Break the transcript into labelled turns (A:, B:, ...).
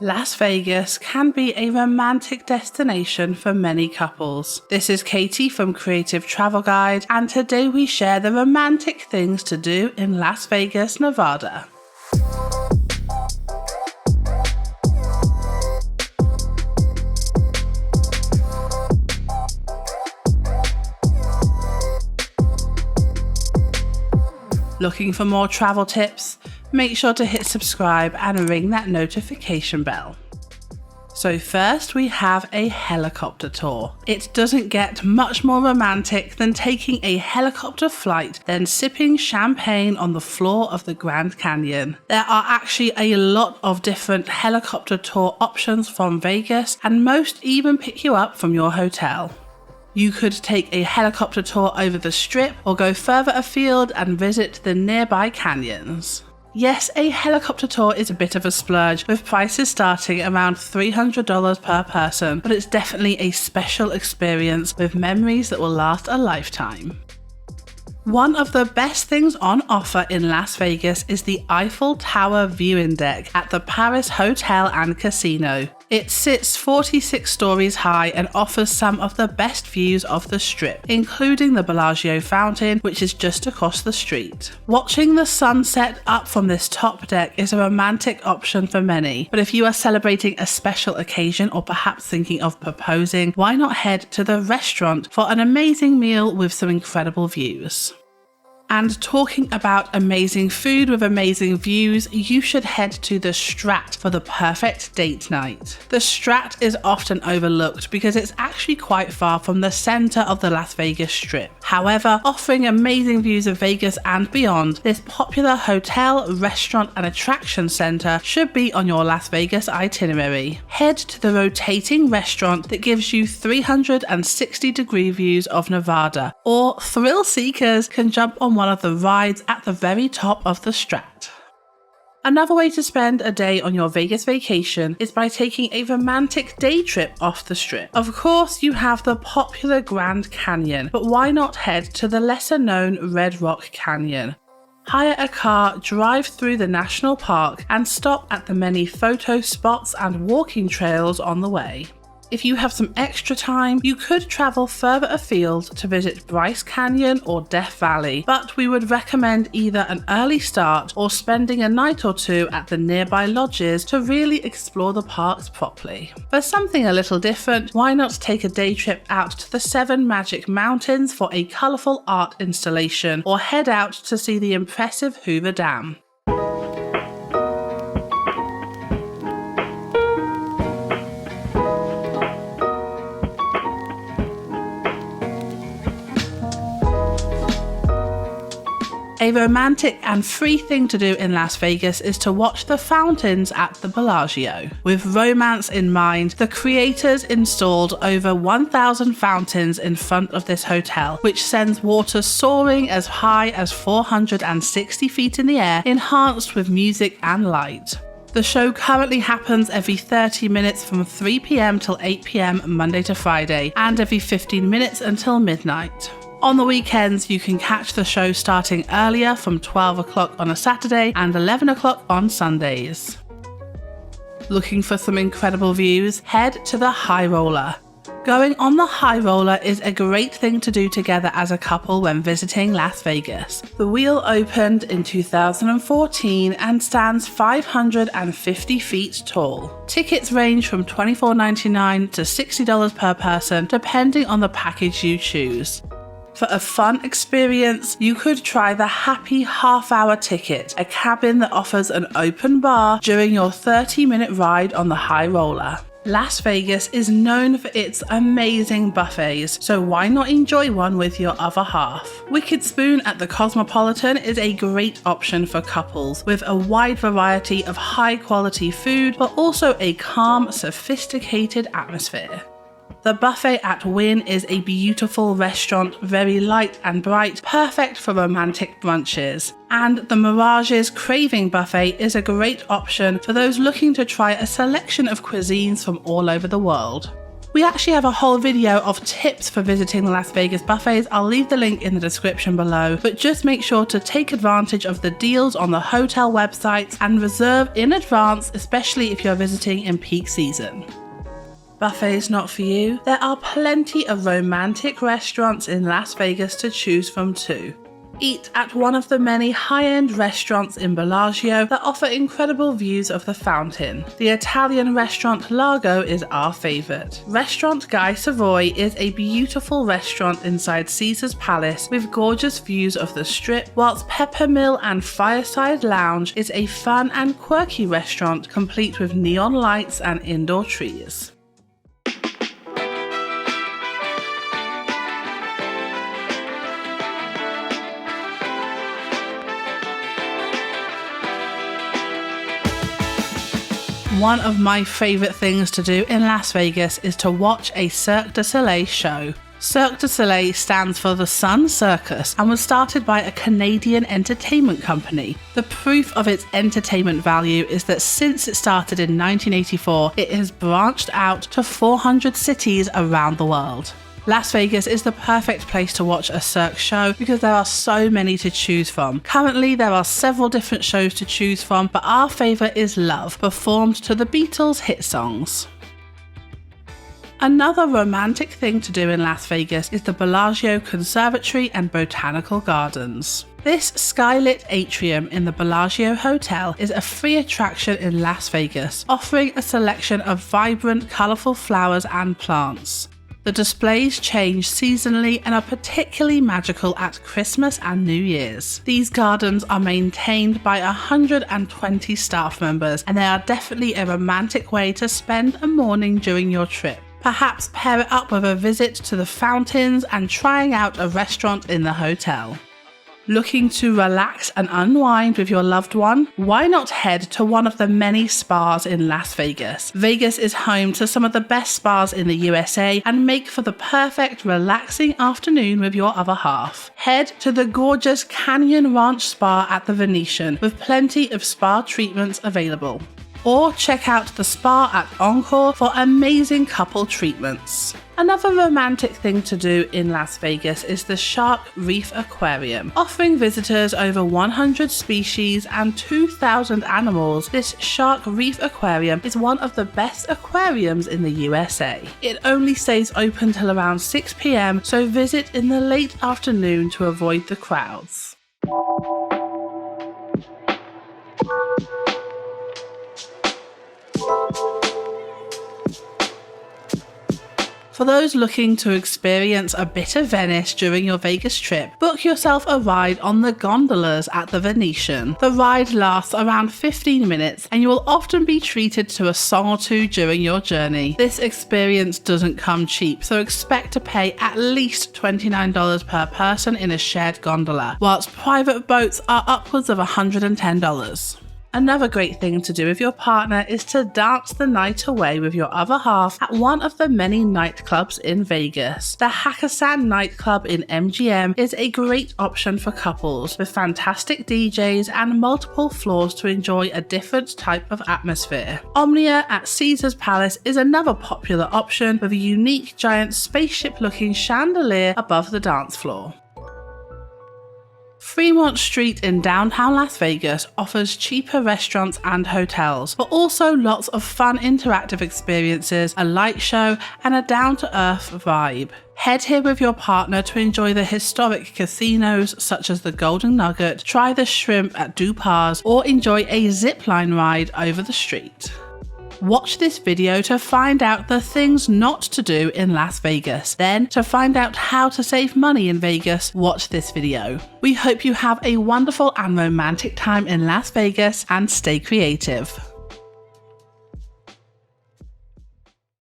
A: Las Vegas can be a romantic destination for many couples. This is Katie from Creative Travel Guide, and today we share the romantic things to do in Las Vegas, Nevada. Looking for more travel tips? Make sure to hit subscribe and ring that notification bell. So first we have a helicopter tour. It doesn't get much more romantic than taking a helicopter flight, then sipping champagne on the floor of the Grand Canyon. There are actually a lot of different helicopter tour options from Vegas, and most even pick you up from your hotel. You could take a helicopter tour over the Strip or go further afield and visit the nearby canyons. Yes, a helicopter tour is a bit of a splurge, with prices starting around $300 per person, but it's definitely a special experience with memories that will last a lifetime. One of the best things on offer in Las Vegas is the Eiffel Tower viewing deck at the Paris Hotel and Casino. It sits 46 stories high and offers some of the best views of the Strip, including the Bellagio fountain, which is just across the street. Watching the sunset up from this top deck is a romantic option for many, but if you are celebrating a special occasion or perhaps thinking of proposing, why not head to the restaurant for an amazing meal with some incredible views? And talking about amazing food with amazing views, you should head to the STRAT for the perfect date night. The STRAT is often overlooked because it's actually quite far from the center of the Las Vegas Strip. However, offering amazing views of Vegas and beyond, this popular hotel, restaurant and attraction center should be on your Las Vegas itinerary. Head to the rotating restaurant that gives you 360-degree views of Nevada, or thrill seekers can jump on one of the rides at the very top of the STRAT. Another way to spend a day on your Vegas vacation is by taking a romantic day trip off the Strip. Of course, you have the popular Grand Canyon, but why not head to the lesser known Red Rock Canyon? Hire a car, drive through the national park, and stop at the many photo spots and walking trails on the way. If you have some extra time, you could travel further afield to visit Bryce Canyon or Death Valley, but we would recommend either an early start or spending a night or two at the nearby lodges to really explore the parks properly. For something a little different, why not take a day trip out to the Seven Magic Mountains for a colourful art installation, or head out to see the impressive Hoover Dam. A romantic and free thing to do in Las Vegas is to watch the fountains at the Bellagio. With romance in mind, the creators installed over 1,000 fountains in front of this hotel, which sends water soaring as high as 460 feet in the air, enhanced with music and light. The show currently happens every 30 minutes from 3 p.m. till 8 p.m. Monday to Friday, and every 15 minutes until midnight. On the weekends, you can catch the show starting earlier from 12 o'clock on a Saturday and 11 o'clock on Sundays. Looking for some incredible views? Head to the High Roller. Going on the High Roller is a great thing to do together as a couple when visiting Las Vegas. The wheel opened in 2014 and stands 550 feet tall. Tickets range from $24.99 to $60 per person, depending on the package you choose. For a fun experience, you could try the Happy Half-Hour Ticket, a cabin that offers an open bar during your 30-minute ride on the High Roller. Las Vegas is known for its amazing buffets, so why not enjoy one with your other half? Wicked Spoon at the Cosmopolitan is a great option for couples, with a wide variety of high-quality food, but also a calm, sophisticated atmosphere. The buffet at Wynn is a beautiful restaurant, very light and bright, perfect for romantic brunches. And the Mirage's Craving Buffet is a great option for those looking to try a selection of cuisines from all over the world. We actually have a whole video of tips for visiting the Las Vegas buffets. I'll leave the link in the description below, but just make sure to take advantage of the deals on the hotel websites and reserve in advance, especially if you're visiting in peak season. Buffets not for you? There are plenty of romantic restaurants in Las Vegas to choose from too. Eat at one of the many high-end restaurants in Bellagio that offer incredible views of the fountain. The Italian restaurant Largo is our favourite. Restaurant Guy Savoy is a beautiful restaurant inside Caesar's Palace with gorgeous views of the Strip, whilst Peppermill and Fireside Lounge is a fun and quirky restaurant complete with neon lights and indoor trees. One of my favourite things to do in Las Vegas is to watch a Cirque du Soleil show. Cirque du Soleil stands for the Sun Circus and was started by a Canadian entertainment company. The proof of its entertainment value is that since it started in 1984, it has branched out to 400 cities around the world. Las Vegas is the perfect place to watch a Cirque show because there are so many to choose from. Currently there are several different shows to choose from, but our favourite is Love, performed to the Beatles' hit songs. Another romantic thing to do in Las Vegas is the Bellagio Conservatory and Botanical Gardens. This skylit atrium in the Bellagio Hotel is a free attraction in Las Vegas, offering a selection of vibrant, colourful flowers and plants. The displays change seasonally and are particularly magical at Christmas and New Year's. These gardens are maintained by 120 staff members, and they are definitely a romantic way to spend a morning during your trip. Perhaps pair it up with a visit to the fountains and trying out a restaurant in the hotel. Looking to relax and unwind with your loved one? Why not head to one of the many spas in Las Vegas? Vegas is home to some of the best spas in the USA and make for the perfect relaxing afternoon with your other half. Head to the gorgeous Canyon Ranch Spa at the Venetian with plenty of spa treatments available. Or check out the spa at Encore for amazing couple treatments. Another romantic thing to do in Las Vegas is the Shark Reef Aquarium. Offering visitors over 100 species and 2,000 animals, this Shark Reef Aquarium is one of the best aquariums in the USA. It only stays open till around 6 p.m, so visit in the late afternoon to avoid the crowds. For those looking to experience a bit of Venice during your Vegas trip, book yourself a ride on the gondolas at the Venetian. The ride lasts around 15 minutes and you will often be treated to a song or two during your journey. This experience doesn't come cheap, so expect to pay at least $29 per person in a shared gondola, whilst private boats are upwards of $110. Another great thing to do with your partner is to dance the night away with your other half at one of the many nightclubs in Vegas. The Hakkasan nightclub in MGM is a great option for couples, with fantastic DJs and multiple floors to enjoy a different type of atmosphere. Omnia at Caesar's Palace is another popular option with a unique giant spaceship-looking chandelier above the dance floor. Fremont Street in downtown Las Vegas offers cheaper restaurants and hotels, but also lots of fun interactive experiences, a light show, and a down-to-earth vibe. Head here with your partner to enjoy the historic casinos such as the Golden Nugget, try the shrimp at Dupas, or enjoy a zipline ride over the street. Watch this video to find out the things not to do in Las Vegas. Then, to find out how to save money in Vegas, watch this video. We hope you have a wonderful and romantic time in Las Vegas and stay creative.